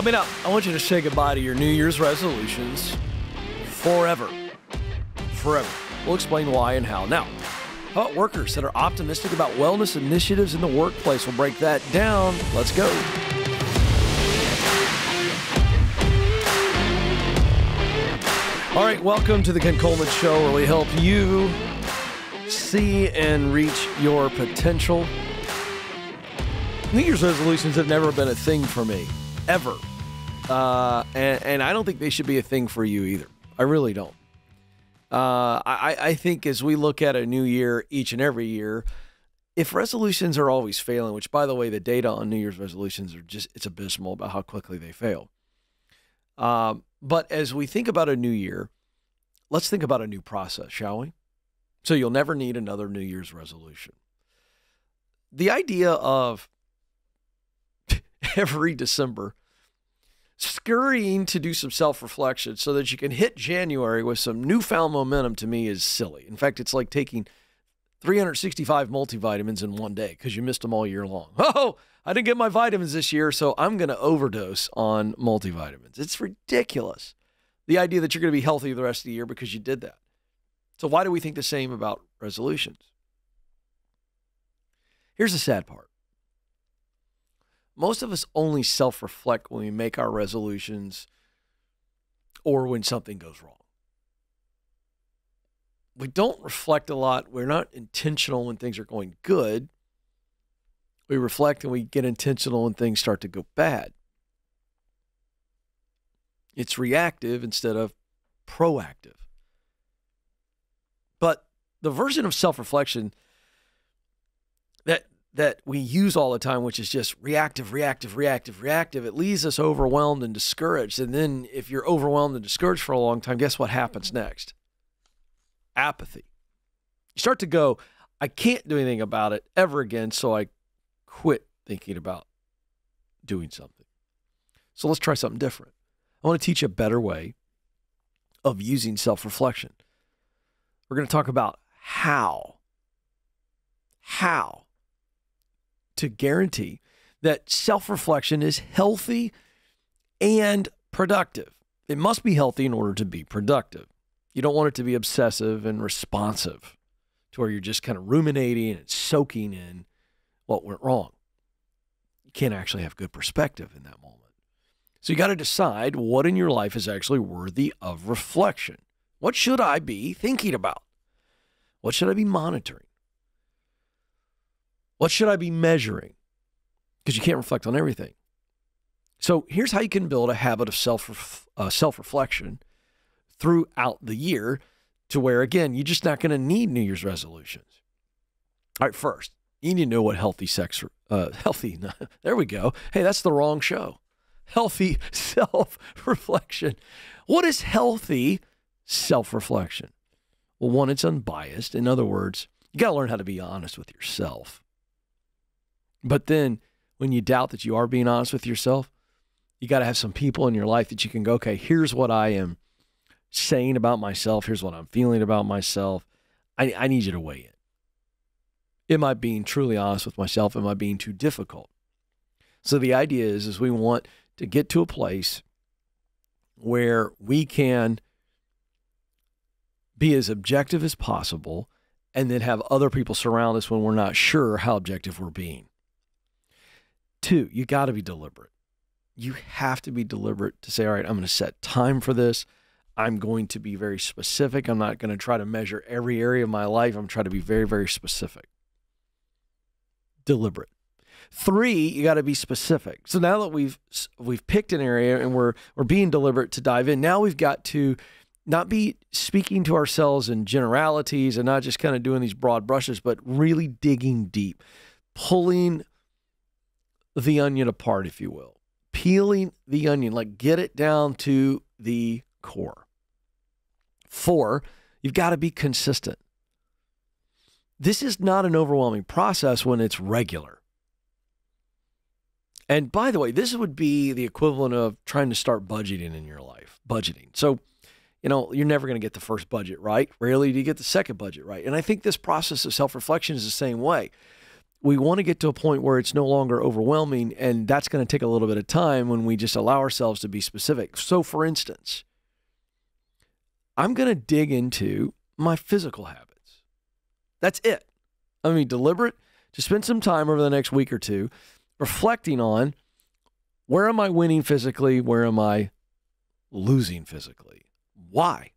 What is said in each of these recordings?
Coming up, I want you to say goodbye to your New Year's resolutions forever. Forever. We'll explain why and how. Now, how about workers that are optimistic about wellness initiatives in the workplace? We'll break that down. Let's go. All right, welcome to the Ken Coleman Show, where we help you see and reach your potential. New Year's resolutions have never been a thing for me, ever. And I don't think they should be a thing for you either. I really don't. I think as we look at a new year each and every year, if resolutions are always failing, which, by the way, the data on New Year's resolutions are it's abysmal about how quickly they fail. But as we think about a new year, let's think about a new process, shall we? So you'll never need another New Year's resolution. The idea of every December scurrying to do some self-reflection so that you can hit January with some newfound momentum, to me, is silly. In fact, it's like taking 365 multivitamins in one day because you missed them all year long. Oh, I didn't get my vitamins this year, so I'm going to overdose on multivitamins. It's ridiculous. The idea that you're going to be healthy the rest of the year because you did that. So why do we think the same about resolutions? Here's the sad part. Most of us only self-reflect when we make our resolutions or when something goes wrong. We don't reflect a lot. We're not intentional when things are going good. We reflect and we get intentional when things start to go bad. It's reactive instead of proactive. But the version of self-reflection that we use all the time, which is just reactive, it leaves us overwhelmed and discouraged. And then if you're overwhelmed and discouraged for a long time, guess what happens next? Apathy. You start to go, I can't do anything about it ever again, so I quit thinking about doing something. So let's try something different. I want to teach a better way of using self-reflection. We're going to talk about how to guarantee that self-reflection is healthy and productive. It must be healthy in order to be productive. You don't want it to be obsessive and responsive to where you're just kind of ruminating and soaking in what went wrong. You can't actually have good perspective in that moment. So you got to decide what in your life is actually worthy of reflection. What should I be thinking about? What should I be monitoring? What should I be measuring? Because you can't reflect on everything. So here's how you can build a habit of self-reflection throughout the year to where, again, you're just not going to need New Year's resolutions. All right, first, you need to know what there we go. Hey, that's the wrong show. Healthy self-reflection. What is healthy self-reflection? Well, one, it's unbiased. In other words, you got to learn how to be honest with yourself. But then when you doubt that you are being honest with yourself, you got to have some people in your life that you can go, okay, here's what I am saying about myself. Here's what I'm feeling about myself. I need you to weigh in. Am I being truly honest with myself? Am I being too difficult? So the idea is we want to get to a place where we can be as objective as possible and then have other people surround us when we're not sure how objective we're being. Two, you got to be deliberate. You have to be deliberate to say, all right, I'm going to set time for this. I'm going to be very specific. I'm not going to try to measure every area of my life. I'm trying to be very, very specific. Deliberate. Three, you got to be specific. So now that we've picked an area and we're being deliberate to dive in, now we've got to not be speaking to ourselves in generalities and not just kind of doing these broad brushes, but really digging deep, pulling the onion apart, if you will, peeling the onion, like get it down to the core. Four, you've got to be consistent. This is not an overwhelming process when it's regular. And by the way, this would be the equivalent of trying to start budgeting in your life, budgeting. So, you're never going to get the first budget right. Rarely do you get the second budget right. And I think this process of self-reflection is the same way. we want to get to a point where it's no longer overwhelming, and that's going to take a little bit of time when we just allow ourselves to be specific. So, for instance, I'm going to dig into my physical habits. That's it. I'm going to be deliberate to spend some time over the next week or two reflecting on where am I winning physically, where am I losing physically, why?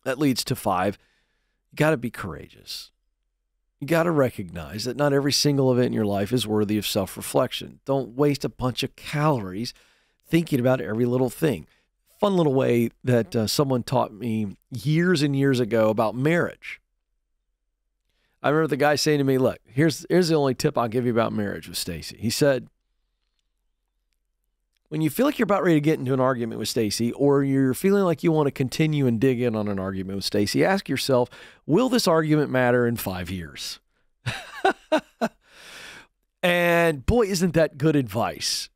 That leads to 5, you got to be courageous. You got to recognize that not every single event in your life is worthy of self-reflection. Don't waste a bunch of calories thinking about every little thing. Fun little way that someone taught me years and years ago about marriage. I remember the guy saying to me, look, here's the only tip I'll give you about marriage with Stacy. He said, when you feel like you're about ready to get into an argument with Stacy, or you're feeling like you want to continue and dig in on an argument with Stacy, ask yourself, will this argument matter in 5 years? And boy, isn't that good advice.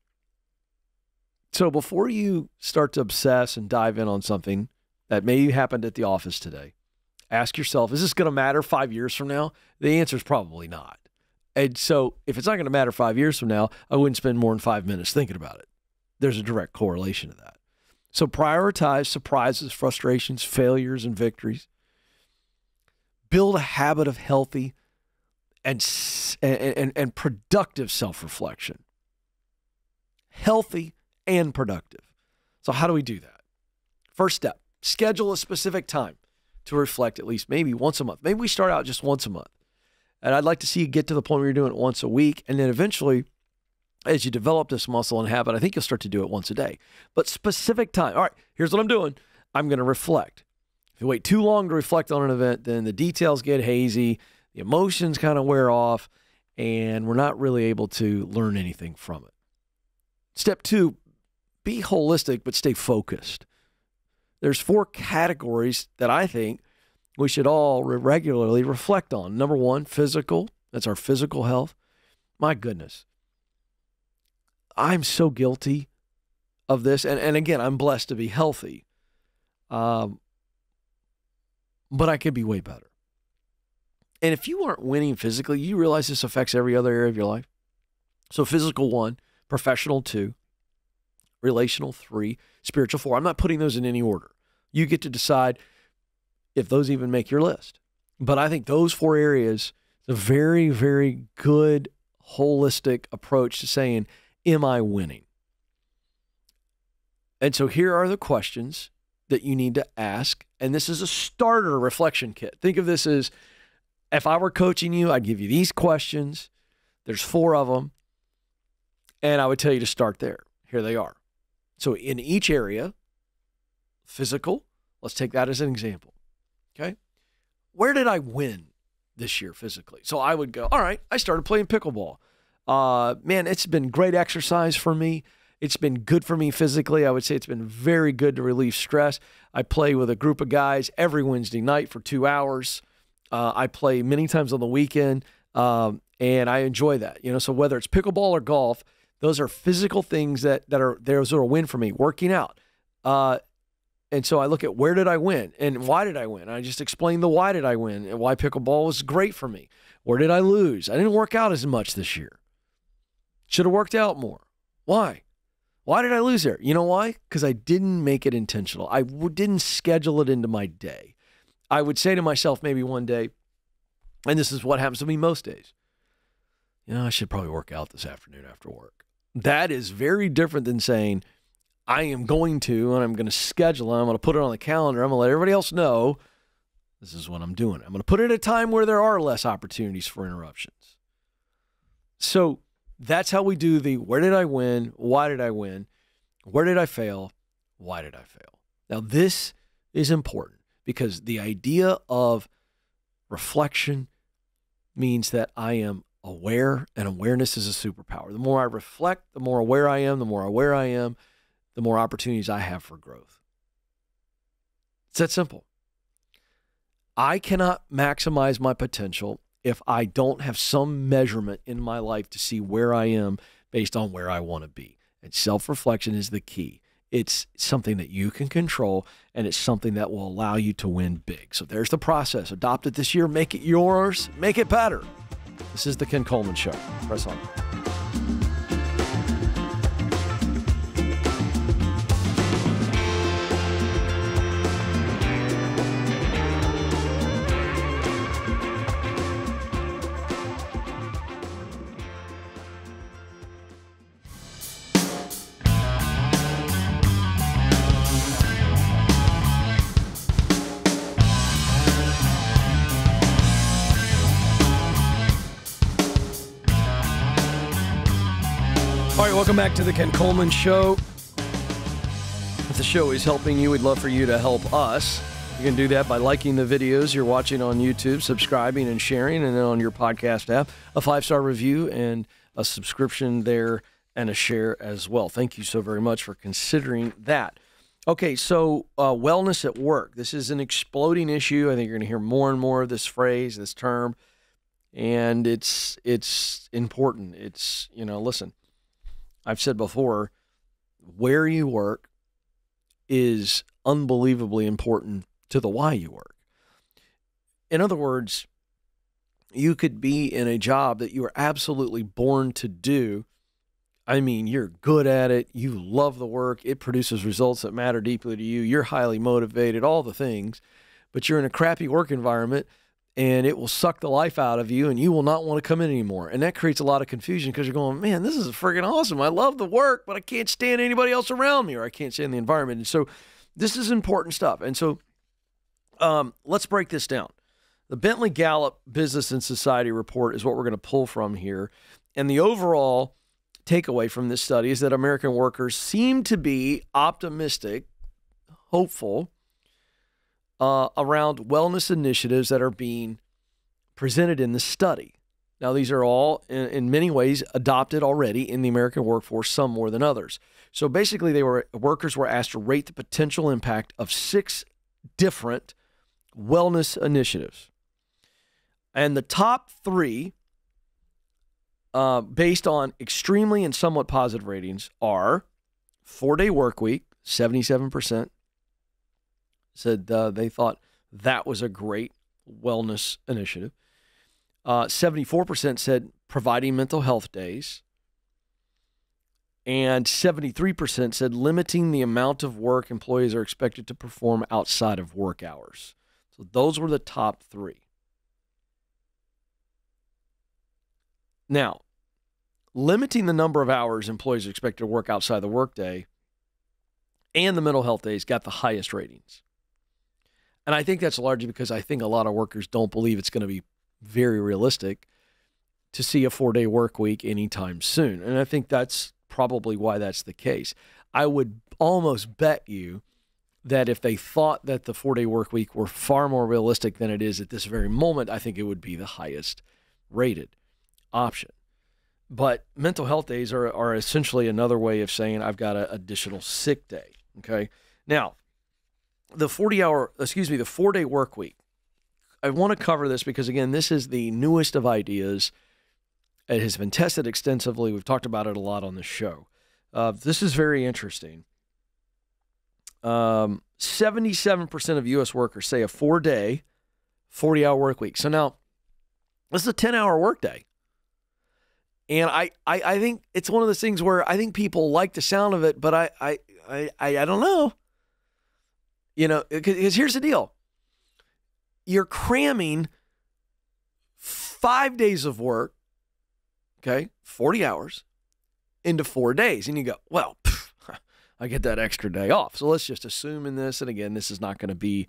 So before you start to obsess and dive in on something that maybe happened at the office today, ask yourself, is this going to matter 5 years from now? The answer is probably not. And so if it's not going to matter 5 years from now, I wouldn't spend more than 5 minutes thinking about it. There's a direct correlation to that. So prioritize surprises, frustrations, failures, and victories. Build a habit of healthy and productive self-reflection. Healthy and productive. So how do we do that? First step, schedule a specific time to reflect at least maybe once a month. Maybe we start out just once a month. And I'd like to see you get to the point where you're doing it once a week. And then eventually, as you develop this muscle and habit, I think you'll start to do it once a day. But specific time. All right, here's what I'm doing. I'm going to reflect. If you wait too long to reflect on an event, then the details get hazy, the emotions kind of wear off, and we're not really able to learn anything from it. Step 2, be holistic, but stay focused. There's 4 categories that I think we should all regularly reflect on. Number 1, physical. That's our physical health. My goodness. I'm so guilty of this. And again, I'm blessed to be healthy. But I could be way better. And if you aren't winning physically, you realize this affects every other area of your life. So physical 1, professional 2, relational 3, spiritual 4. I'm not putting those in any order. You get to decide if those even make your list. But I think those 4 areas is a very, very good holistic approach to saying, am I winning? And so here are the questions that you need to ask. And this is a starter reflection kit. Think of this as, if I were coaching you, I'd give you these questions. There's 4 of them. And I would tell you to start there. Here they are. So in each area, physical, let's take that as an example. Okay. Where did I win this year physically? So I would go, all right, I started playing pickleball. Man, it's been great exercise for me. It's been good for me physically. I would say it's been very good to relieve stress. I play with a group of guys every Wednesday night for 2 hours. I play many times on the weekend, and I enjoy that. You know, so whether it's pickleball or golf, those are physical things that are a win for me. Working out, and so I look at where did I win and why did I win. I just explain the why did I win and why pickleball was great for me. Where did I lose? I didn't work out as much this year. Should have worked out more. Why? Why did I lose there? You know why? Because I didn't make it intentional. I didn't schedule it into my day. I would say to myself maybe one day, and this is what happens to me most days, you know, I should probably work out this afternoon after work. That is very different than saying, I am going to, and I'm going to schedule it. I'm going to put it on the calendar. I'm going to let everybody else know this is what I'm doing. I'm going to put it at a time where there are less opportunities for interruptions. So that's how we do the where did I win? Why did I win? Where did I fail? Why did I fail? Now, this is important because the idea of reflection means that I am aware, and awareness is a superpower. The more I reflect, the more aware I am, the more aware I am, the more opportunities I have for growth. It's that simple. I cannot maximize my potential if I don't have some measurement in my life to see where I am based on where I want to be. And self-reflection is the key. It's something that you can control, and it's something that will allow you to win big. So there's the process. Adopt it this year. Make it yours. Make it better. This is the Ken Coleman Show. Press on. All right, welcome back to the Ken Coleman Show. If the show is helping you, we'd love for you to help us. You can do that by liking the videos you're watching on YouTube, subscribing and sharing, and then on your podcast app, a 5-star review and a subscription there and a share as well. Thank you so very much for considering that. Okay, so wellness at work. This is an exploding issue. I think you're going to hear more and more of this phrase, this term, and it's important. It's, listen. I've said before, where you work is unbelievably important to the why you work. In other words, you could be in a job that you are absolutely born to do. I mean, you're good at it. You love the work. It produces results that matter deeply to you. You're highly motivated, all the things. But you're in a crappy work environment, and it will suck the life out of you, and you will not want to come in anymore. And that creates a lot of confusion because you're going, man, this is friggin' awesome. I love the work, but I can't stand anybody else around me, or I can't stand the environment. And so this is important stuff. And so let's break this down. The Bentley Gallup Business and Society report is what we're going to pull from here. And the overall takeaway from this study is that American workers seem to be optimistic, hopeful, around wellness initiatives that are being presented in the study. Now, these are all, in many ways, adopted already in the American workforce, some more than others. So basically, workers were asked to rate the potential impact of 6 different wellness initiatives. And the top 3, based on extremely and somewhat positive ratings, are 4-day work week, 77%. Said they thought that was a great wellness initiative. 74% said providing mental health days. And 73% said limiting the amount of work employees are expected to perform outside of work hours. So those were the top 3. Now, limiting the number of hours employees are expected to work outside the workday and the mental health days got the highest ratings. And I think that's largely because I think a lot of workers don't believe it's going to be very realistic to see a 4-day work week anytime soon. And I think that's probably why that's the case. I would almost bet you that if they thought that the 4-day work week were far more realistic than it is at this very moment, I think it would be the highest rated option. But mental health days are essentially another way of saying I've got an additional sick day. Okay. Now, the 4-day work week. I want to cover this because, again, this is the newest of ideas. It has been tested extensively. We've talked about it a lot on the show. This is very interesting. 77% of U.S. workers say a 4-day, 40-hour work week. So now, this is a 10-hour workday. And I think it's one of those things where I think people like the sound of it, but I don't know. Because here's the deal. You're cramming 5 days of work, okay, 40 hours, into 4 days. And you go, well, I get that extra day off. So let's just assume in this, and again, this is not going to be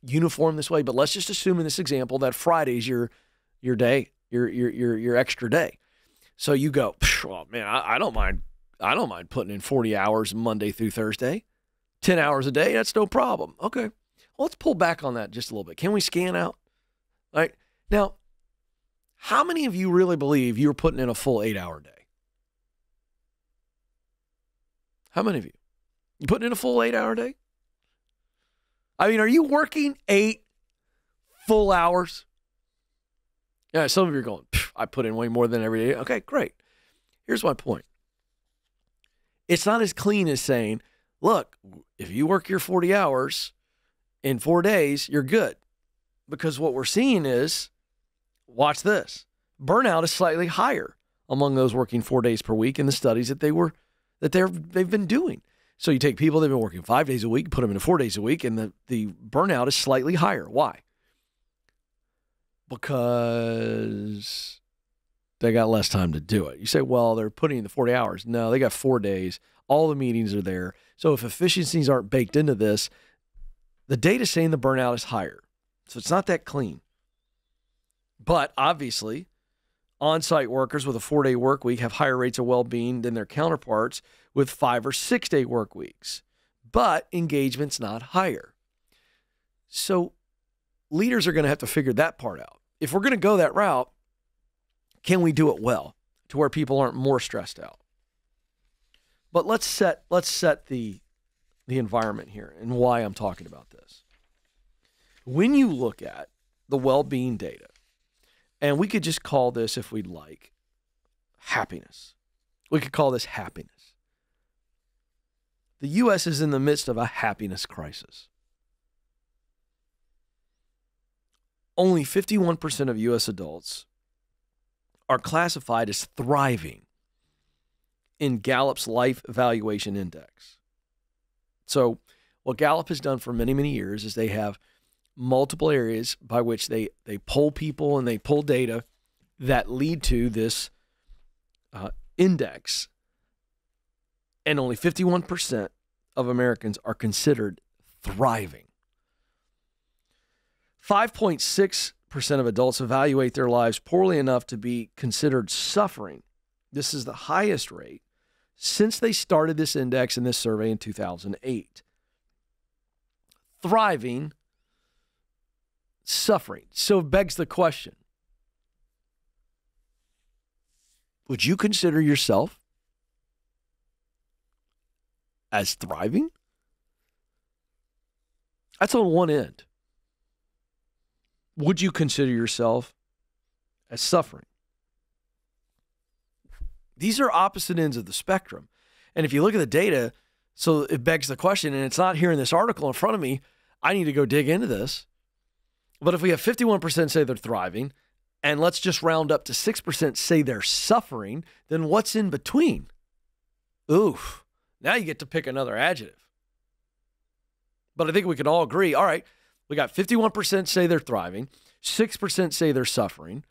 uniform this way, but let's just assume in this example that Friday's your day, your extra day. So you go, well, man, I don't mind putting in 40 hours Monday through Thursday. 10 hours a day, that's no problem. Okay. Well, let's pull back on that just a little bit. Can we scan out? All right. Now, how many of you really believe you're putting in a full 8-hour day? How many of you? You putting in a full 8-hour day? I mean, are you working 8 full hours? Yeah, some of you are going, I put in way more than every day. Okay, great. Here's my point. It's not as clean as saying, look, if you work your 40 hours in 4 days, you're good. Because what we're seeing is watch this. Burnout is slightly higher among those working 4 days per week in the studies that they've been doing. So you take people that have been working 5 days a week, put them into 4 days a week, and the burnout is slightly higher. Why? Because they got less time to do it. You say, well, they're putting in the 40 hours. No, they got 4 days. All the meetings are there. So if efficiencies aren't baked into this, the data's saying the burnout is higher. So it's not that clean. But obviously, on-site workers with a 4-day work week have higher rates of well-being than their counterparts with 5 or 6-day work weeks. But engagement's not higher. So leaders are going to have to figure that part out. If we're going to go that route, can we do it well to where people aren't more stressed out? But let's set the environment here and why I'm talking about this. When you look at the well-being data, and we could just call this, if we'd like, happiness. We could call this happiness. The U.S. is in the midst of a happiness crisis. Only 51% of U.S. adults are classified as thriving in Gallup's Life Evaluation Index. So what Gallup has done for many, many years is they have multiple areas by which they poll people and they pull data that lead to this index. And only 51% of Americans are considered thriving. 5.6% of adults evaluate their lives poorly enough to be considered suffering. This is the highest rate since they started this index in this survey in 2008. Thriving, suffering. So it begs the question, would you consider yourself as thriving? That's on one end. Would you consider yourself as suffering? These are opposite ends of the spectrum. And if you look at the data, so it begs the question, and it's not here in this article in front of me, I need to go dig into this. But if we have 51% say they're thriving, and let's just round up to 6% say they're suffering, then what's in between? Oof. Now you get to pick another adjective. But I think we can all agree, all right, we got 51% say they're thriving, 6% say they're suffering.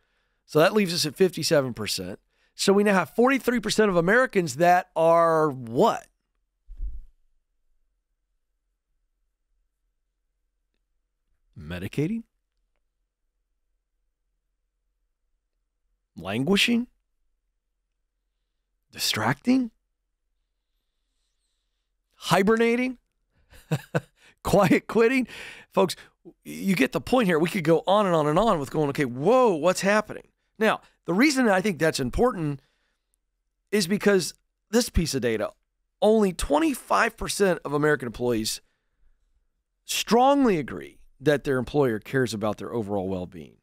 So that leaves us at 57%. So we now have 43% of Americans that are what? Medicating? Languishing? Distracting? Hibernating? Quiet quitting? Folks, you get the point here. We could go on and on and on with going, okay, whoa, what's happening? Now, the reason I think that's important is because this piece of data, only 25% of American employees strongly agree that their employer cares about their overall well-being.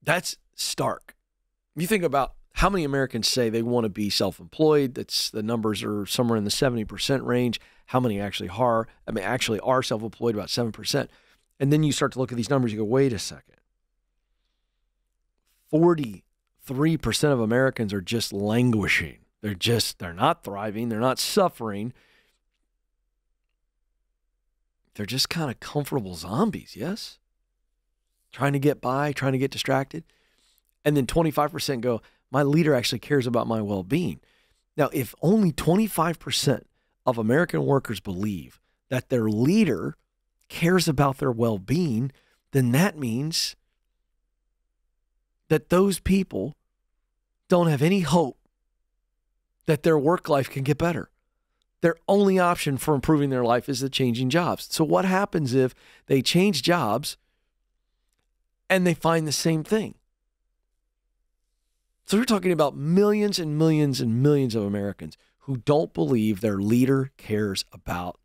That's stark. You think about how many Americans say they want to be self-employed. The numbers are somewhere in the 70% range. How many actually are self-employed? About 7%. And then you start to look at these numbers, you go, wait a second. 43% of Americans are just languishing. They're not thriving. They're not suffering. They're just kind of comfortable zombies, yes? Trying to get by, trying to get distracted. And then 25% go, my leader actually cares about my well-being. Now, if only 25% of American workers believe that their leader cares about their well-being, then that means that those people don't have any hope that their work life can get better. Their only option for improving their life is the changing jobs. So what happens if they change jobs and they find the same thing? So we're talking about millions and millions and millions of Americans who don't believe their leader cares about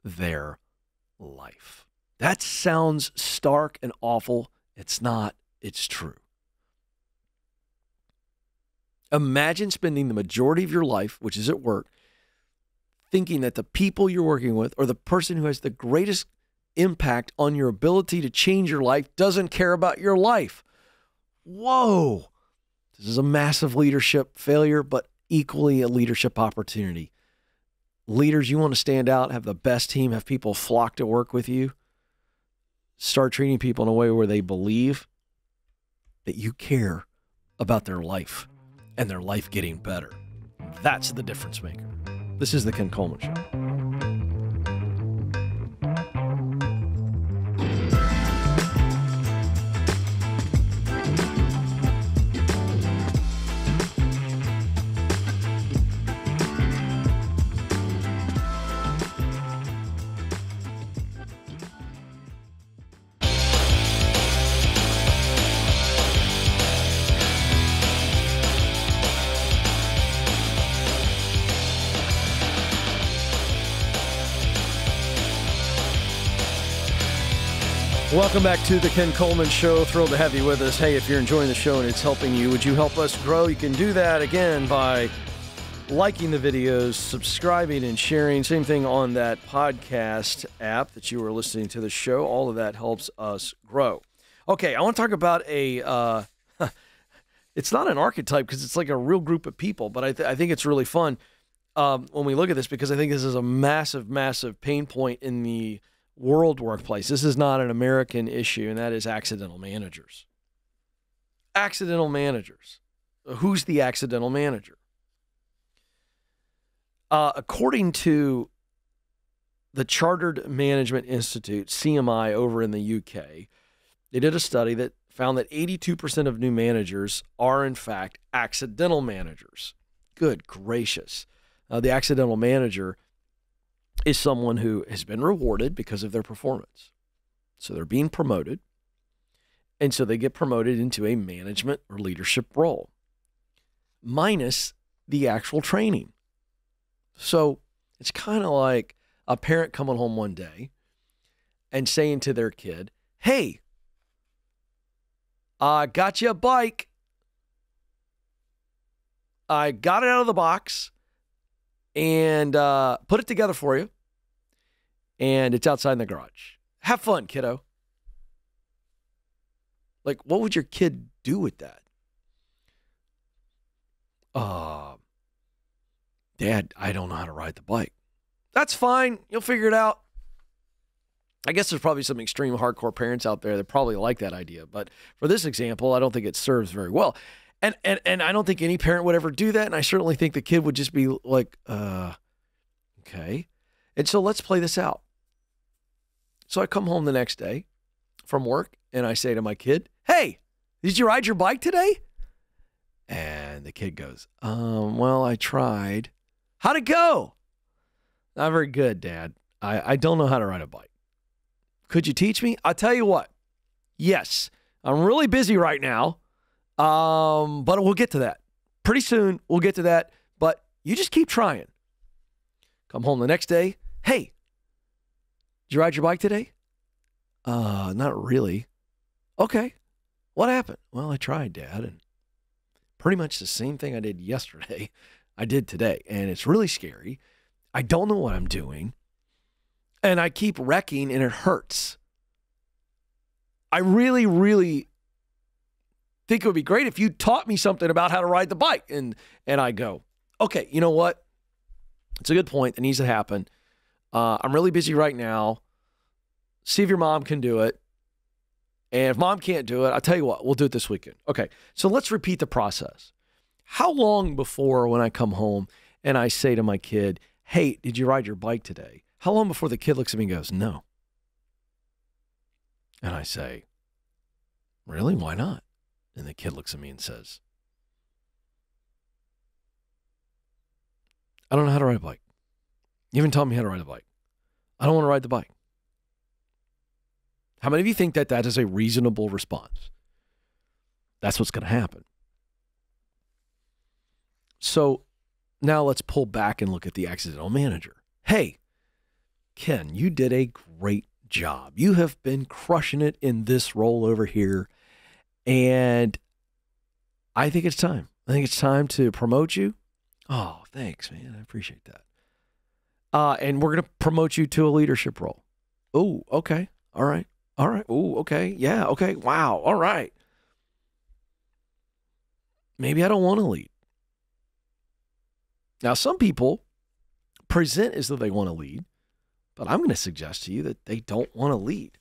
their life. That sounds stark and awful. It's not. It's true. Imagine spending the majority of your life, which is at work, thinking that the people you're working with or the person who has the greatest impact on your ability to change your life doesn't care about your life. Whoa. This is a massive leadership failure, but equally a leadership opportunity. Leaders, you want to stand out, have the best team, have people flock to work with you. Start treating people in a way where they believe that you care about their life and their life getting better. That's the difference maker. This is the Ken Coleman Show. Welcome back to the Ken Coleman Show. Thrilled to have you with us. Hey, if you're enjoying the show and it's helping you, would you help us grow? You can do that, again, by liking the videos, subscribing, and sharing. Same thing on that podcast app that you were listening to the show. All of that helps us grow. Okay, I want to talk about a it's not an archetype because it's like a real group of people, but I think it's really fun when we look at this, because I think this is a massive, massive pain point in the world workplace. This is not an American issue, and that is accidental managers. Accidental managers. Who's the accidental manager? According to the Chartered Management Institute, CMI, over in the UK, they did a study that found that 82% of new managers are, in fact, accidental managers. Good gracious. The accidental manager is someone who has been rewarded because of their performance. So they're being promoted, and so they get promoted into a management or leadership role, minus the actual training. So it's kind of like a parent coming home one day and saying to their kid, hey, I got you a bike. I got it out of the box and put it together for you. And it's outside in the garage. Have fun, kiddo. Like, what would your kid do with that? Dad, I don't know how to ride the bike. That's fine. You'll figure it out. I guess there's probably some extreme hardcore parents out there that probably like that idea. But for this example, I don't think it serves very well. And I don't think any parent would ever do that. And I certainly think the kid would just be like, okay. And so let's play this out. So I come home the next day from work and I say to my kid, hey, did you ride your bike today? And the kid goes, well, I tried. How'd it go? Not very good, Dad. I don't know how to ride a bike. Could you teach me? I'll tell you what. Yes, I'm really busy right now, but we'll get to that. Pretty soon, we'll get to that, but you just keep trying. Come home the next day. Hey, did you ride your bike today? Not really. Okay. What happened? Well, I tried, Dad, and pretty much the same thing I did yesterday, I did today, and it's really scary. I don't know what I'm doing, and I keep wrecking, and it hurts. I really, really think it would be great if you taught me something about how to ride the bike. And I go, okay, you know what? It's a good point. It needs to happen. I'm really busy right now. See if your mom can do it. And if mom can't do it, I'll tell you what, we'll do it this weekend. Okay, so let's repeat the process. How long before when I come home and I say to my kid, hey, did you ride your bike today? How long before the kid looks at me and goes, no? And I say, really? Why not? And the kid looks at me and says, I don't know how to ride a bike. You haven't taught me how to ride a bike. I don't want to ride the bike. How many of you think that that is a reasonable response? That's what's going to happen. So now let's pull back and look at the accidental manager. Hey, Ken, you did a great job. You have been crushing it in this role over here. And I think it's time. I think it's time to promote you. Oh, thanks, man. I appreciate that. and we're going to promote you to a leadership role. Oh, okay. All right. All right. Oh, okay. Yeah. Okay. Wow. All right. Maybe I don't want to lead. Now, some people present as though they want to lead, but I'm going to suggest to you that they don't want to lead.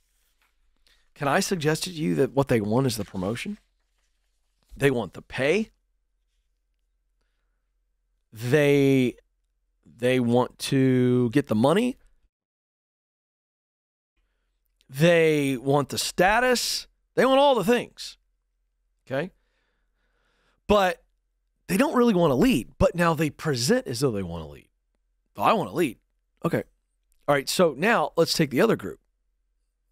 Can I suggest to you that what they want is the promotion? They want the pay. They want to get the money. They want the status. They want all the things. Okay? But they don't really want to lead. But now they present as though they want to lead. Oh, I want to lead. Okay. All right. So now let's take the other group.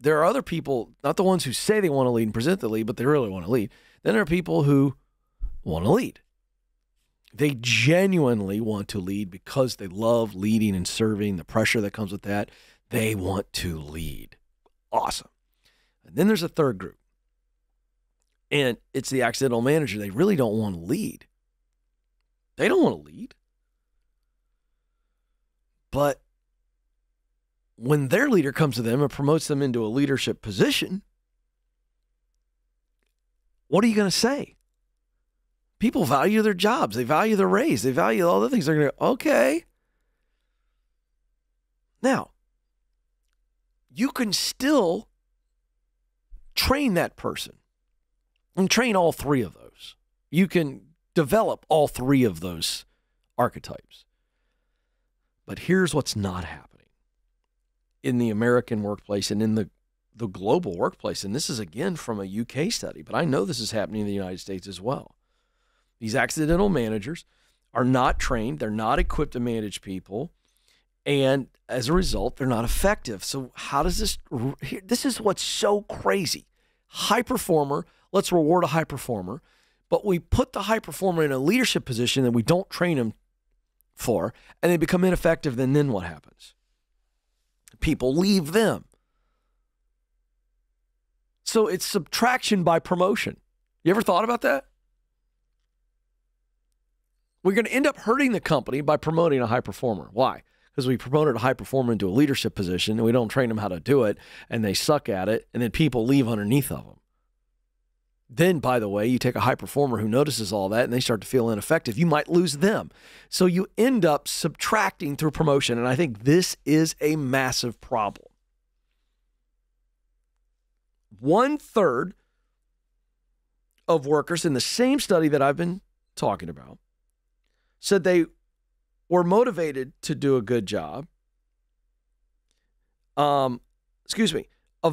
There are other people, not the ones who say they want to lead and present the lead, but they really want to lead. Then there are people who want to lead. They genuinely want to lead because they love leading and serving, the pressure that comes with that. They want to lead. Awesome. And then there's a third group. And it's the accidental manager. They really don't want to lead. They don't want to lead. But when their leader comes to them and promotes them into a leadership position, what are you going to say? People value their jobs. They value their raise. They value all the things. They're going to go, okay. Now, you can still train that person and train all three of those. You can develop all three of those archetypes. But here's what's not happening in the American workplace and in the global workplace. And this is, again, from a UK study, but I know this is happening in the United States as well. These accidental managers are not trained. They're not equipped to manage people. And as a result, they're not effective. So how does this is what's so crazy. High performer, let's reward a high performer, but we put the high performer in a leadership position that we don't train them for, and they become ineffective. Then what happens? People leave them. So it's subtraction by promotion. You ever thought about that? We're going to end up hurting the company by promoting a high performer. Why? Because we promoted a high performer into a leadership position and we don't train them how to do it and they suck at it, and then people leave underneath of them. Then, by the way, you take a high performer who notices all that and they start to feel ineffective. You might lose them. So you end up subtracting through promotion, and I think this is a massive problem. 1/3 of workers in the same study that I've been talking about said they were motivated to do a good job. Of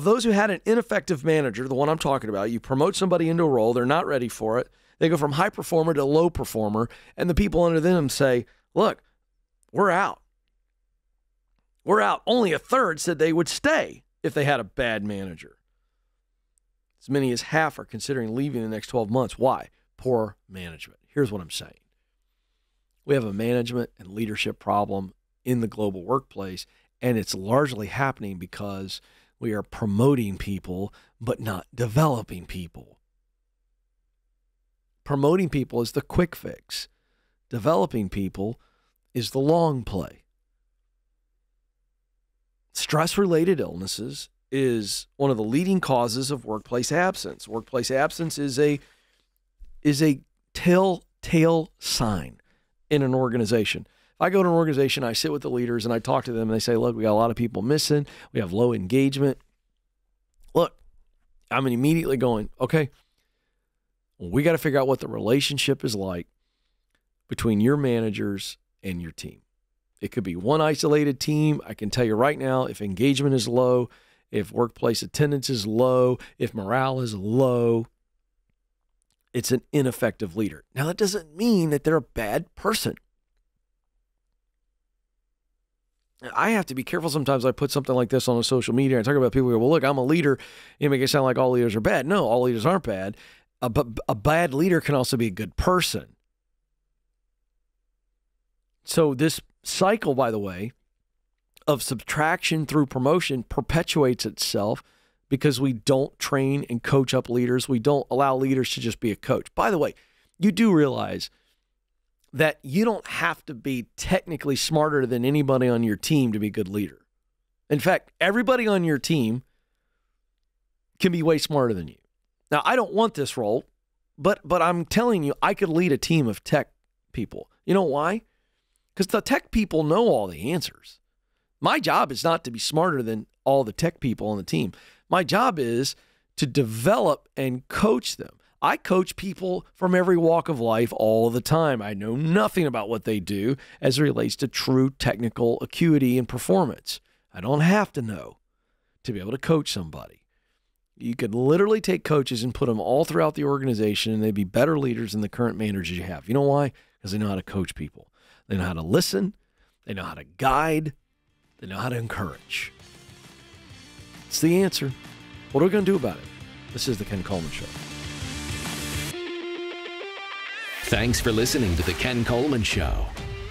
those who had an ineffective manager, the one I'm talking about, you promote somebody into a role, they're not ready for it. They go from high performer to low performer, and the people under them say, look, we're out. We're out. Only 1/3 said they would stay if they had a bad manager. As many as half are considering leaving in the next 12 months. Why? Poor management. Here's what I'm saying. We have a management and leadership problem in the global workplace, and it's largely happening because we are promoting people but not developing people. Promoting people is the quick fix. Developing people is the long play. Stress-related illnesses is one of the leading causes of workplace absence. Workplace absence is a telltale sign in an organization. If I go to an organization, I sit with the leaders and I talk to them and they say, look, we got a lot of people missing. We have low engagement. Look, I'm immediately going, okay, we got to figure out what the relationship is like between your managers and your team. It could be one isolated team. I can tell you right now, if engagement is low, if workplace attendance is low, if morale is low, it's an ineffective leader. Now, that doesn't mean that they're a bad person. I have to be careful sometimes. I put something like this on social media and talk about people who go, well, look, I'm a leader. You make it sound like all leaders are bad. No, all leaders aren't bad. But a bad leader can also be a good person. So this cycle, by the way, of subtraction through promotion perpetuates itself because we don't train and coach up leaders. We don't allow leaders to just be a coach. By the way, you do realize that you don't have to be technically smarter than anybody on your team to be a good leader. In fact, everybody on your team can be way smarter than you. Now, I don't want this role, but I'm telling you, I could lead a team of tech people. You know why? Because the tech people know all the answers. My job is not to be smarter than all the tech people on the team. My job is to develop and coach them. I coach people from every walk of life all the time. I know nothing about what they do as it relates to true technical acuity and performance. I don't have to know to be able to coach somebody. You could literally take coaches and put them all throughout the organization, and they'd be better leaders than the current managers you have. You know why? Because they know how to coach people. They know how to listen. They know how to guide. They know how to encourage. It's the answer. What are we going to do about it? This is the Ken Coleman Show. Thanks for listening to the Ken Coleman Show.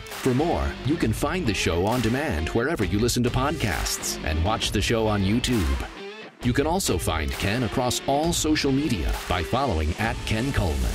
For more, you can find the show on demand wherever you listen to podcasts and watch the show on YouTube. You can also find Ken across all social media by following @Ken Coleman.